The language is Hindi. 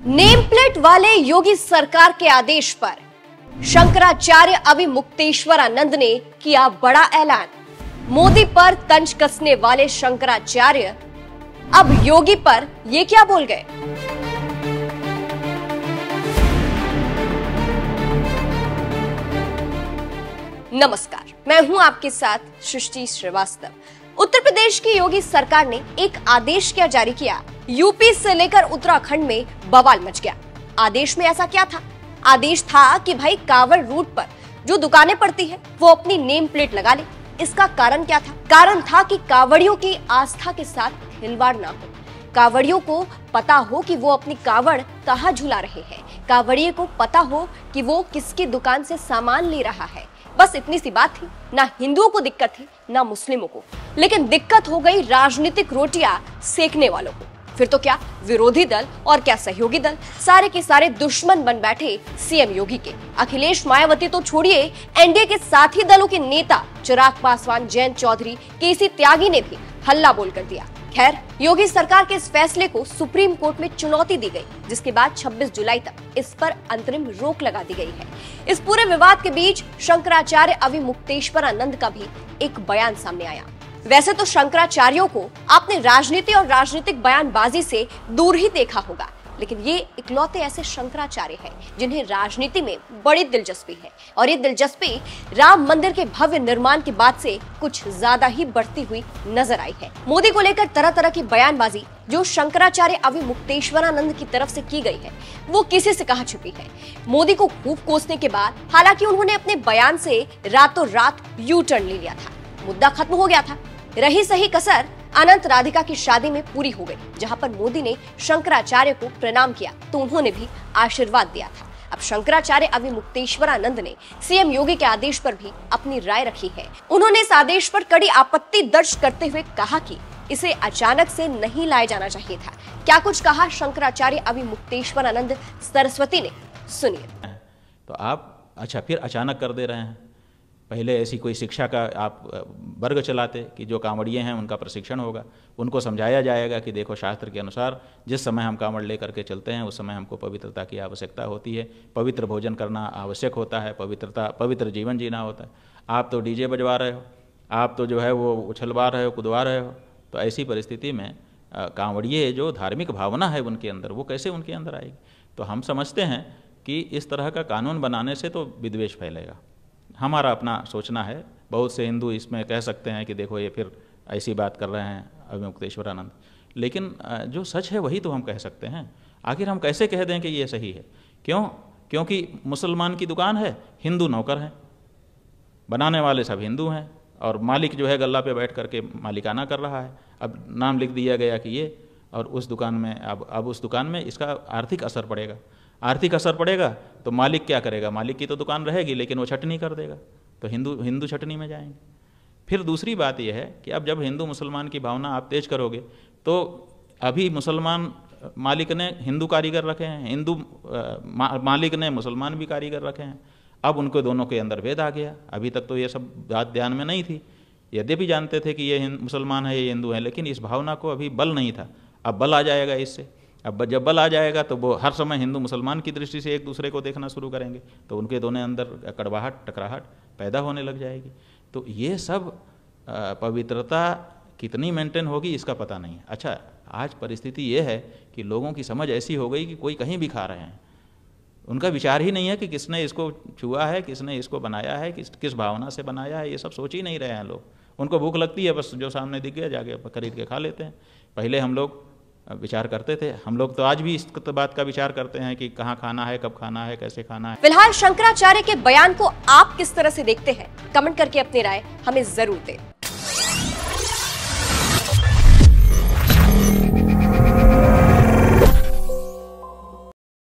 नेम प्लेट वाले योगी सरकार के आदेश पर शंकराचार्य अविमुक्तेश्वरानंद ने किया बड़ा ऐलान। मोदी पर तंज कसने वाले शंकराचार्य अब योगी पर ये क्या बोल गए? नमस्कार, मैं हूं आपके साथ सृष्टि श्रीवास्तव। उत्तर प्रदेश की योगी सरकार ने एक आदेश क्या जारी किया। यूपी से लेकर उत्तराखंड में बवाल मच गया। आदेश में ऐसा क्या था? आदेश था कि भाई कांवड़ रूट पर जो दुकानें पड़ती है वो अपनी नेम प्लेट लगा ले। इसका कारण क्या था? कारण था कि कांवड़ियों की आस्था के साथ खिलवाड़ ना हो। कांवड़ियों को पता हो कि वो अपनी कांवड़ कहाँ झुला रहे हैं। कांवड़िये को पता हो कि वो किसकी दुकान से सामान ले रहा है। बस इतनी सी बात थी। ना हिंदुओं को दिक्कत थी ना मुस्लिमों को, लेकिन दिक्कत हो गई राजनीतिक रोटियां सेकने वालों को। फिर तो क्या विरोधी दल और क्या सहयोगी दल, सारे के सारे दुश्मन बन बैठे सीएम योगी के। अखिलेश मायावती तो छोड़िए, एनडीए के साथी दलों के नेता चिराग पासवान, जयंत चौधरी, केसी त्यागी ने भी हल्ला बोल कर दिया। खैर, योगी सरकार के इस फैसले को सुप्रीम कोर्ट में चुनौती दी गई, जिसके बाद 26 जुलाई तक इस पर अंतरिम रोक लगा दी गई है। इस पूरे विवाद के बीच शंकराचार्य अविमुक्तेश्वरानंद का भी एक बयान सामने आया। वैसे तो शंकराचार्यों को आपने राजनीति और राजनीतिक बयानबाजी से दूर ही देखा होगा, लेकिन ये इकलौते ऐसे शंकराचार्य हैं जिन्हें राजनीति में बड़ी दिलचस्पी है, और ये दिलचस्पी राम मंदिर के भव्य निर्माण के बाद से कुछ ज्यादा ही बढ़ती हुई नजर आई है। मोदी को लेकर तरह तरह की बयानबाजी जो शंकराचार्य अविमुक्तेश्वरानंद की तरफ से की गई है, वो किसी से कहां छुपी है। मोदी को खूब कोसने के बाद हालांकि उन्होंने अपने बयान से रातों रात यू टर्न ले लिया था। मुद्दा खत्म हो गया था। रही सही कसर अनंत राधिका की शादी में पूरी हो गई, जहां पर मोदी ने शंकराचार्य को प्रणाम किया तो उन्होंने भी आशीर्वाद दिया था। अब शंकराचार्य अविमुक्तेश्वरानंद ने सीएम योगी के आदेश पर भी अपनी राय रखी है। उन्होंने इस आदेश पर कड़ी आपत्ति दर्ज करते हुए कहा कि इसे अचानक से नहीं लाया जाना चाहिए था। क्या कुछ कहा शंकराचार्य अविमुक्तेश्वरानंद सरस्वती ने, सुनिए। तो आप फिर अचानक कर दे रहे हैं। पहले ऐसी कोई शिक्षा का आप वर्ग चलाते कि जो कांवड़िए हैं उनका प्रशिक्षण होगा, उनको समझाया जाएगा कि देखो शास्त्र के अनुसार जिस समय हम कांवड़ लेकर के चलते हैं उस समय हमको पवित्रता की आवश्यकता होती है, पवित्र भोजन करना आवश्यक होता है, पवित्र जीवन जीना होता है। आप तो डीजे बजवा रहे हो, आप तो जो है वो उछलवा रहे हो, कूदवा रहे हो। तो ऐसी परिस्थिति में कांवड़िए जो धार्मिक भावना है उनके अंदर, वो कैसे उनके अंदर आएगी? तो हम समझते हैं कि इस तरह का कानून बनाने से तो विद्वेष फैलेगा। हमारा अपना सोचना है। बहुत से हिंदू इसमें कह सकते हैं कि देखो ये फिर ऐसी बात कर रहे हैं अविमुक्तेश्वरानंद, लेकिन जो सच है वही तो हम कह सकते हैं। आखिर हम कैसे कह दें कि ये सही है? क्यों? क्योंकि मुसलमान की दुकान है, हिंदू नौकर हैं, बनाने वाले सब हिंदू हैं, और मालिक जो है गल्ला पे बैठ करके मालिकाना कर रहा है। अब नाम लिख दिया गया कि ये, और उस दुकान में अब उस दुकान में इसका आर्थिक असर पड़ेगा। आर्थिक असर पड़ेगा तो मालिक क्या करेगा? मालिक की तो दुकान रहेगी, लेकिन वो छटनी कर देगा, तो हिंदू छटनी में जाएंगे। फिर दूसरी बात यह है कि अब जब हिंदू मुसलमान की भावना आप तेज करोगे तो अभी मुसलमान मालिक ने हिंदू कारीगर रखे हैं, हिंदू मालिक ने मुसलमान भी कारीगर रखे हैं। अब उनको दोनों के अंदर भेद आ गया। अभी तक तो ये सब बात ध्यान में नहीं थी, यद्यपि जानते थे कि ये मुसलमान है, ये हिंदू है, लेकिन इस भावना को अभी बल नहीं था। अब बल आ जाएगा इससे। अब जब बल आ जाएगा तो वो हर समय हिंदू मुसलमान की दृष्टि से एक दूसरे को देखना शुरू करेंगे, तो उनके दोनों अंदर कड़वाहट, टकराहट पैदा होने लग जाएगी। तो ये सब पवित्रता कितनी मेंटेन होगी इसका पता नहीं है। अच्छा, आज परिस्थिति ये है कि लोगों की समझ ऐसी हो गई कि कोई कहीं भी खा रहे हैं। उनका विचार ही नहीं है कि किसने इसको छुआ है, किसने इसको बनाया है, किस भावना से बनाया है। ये सब सोच ही नहीं रहे हैं लोग। उनको भूख लगती है, बस जो सामने दिख गया जाके खरीद के खा लेते हैं। पहले हम लोग विचार करते थे। हम लोग तो आज भी इस बात का विचार करते हैं कि कहाँ खाना है, कब खाना है, कैसे खाना है। फिलहाल शंकराचार्य के बयान को आप किस तरह से देखते हैं? कमेंट करके अपनी राय हमें जरूर दें।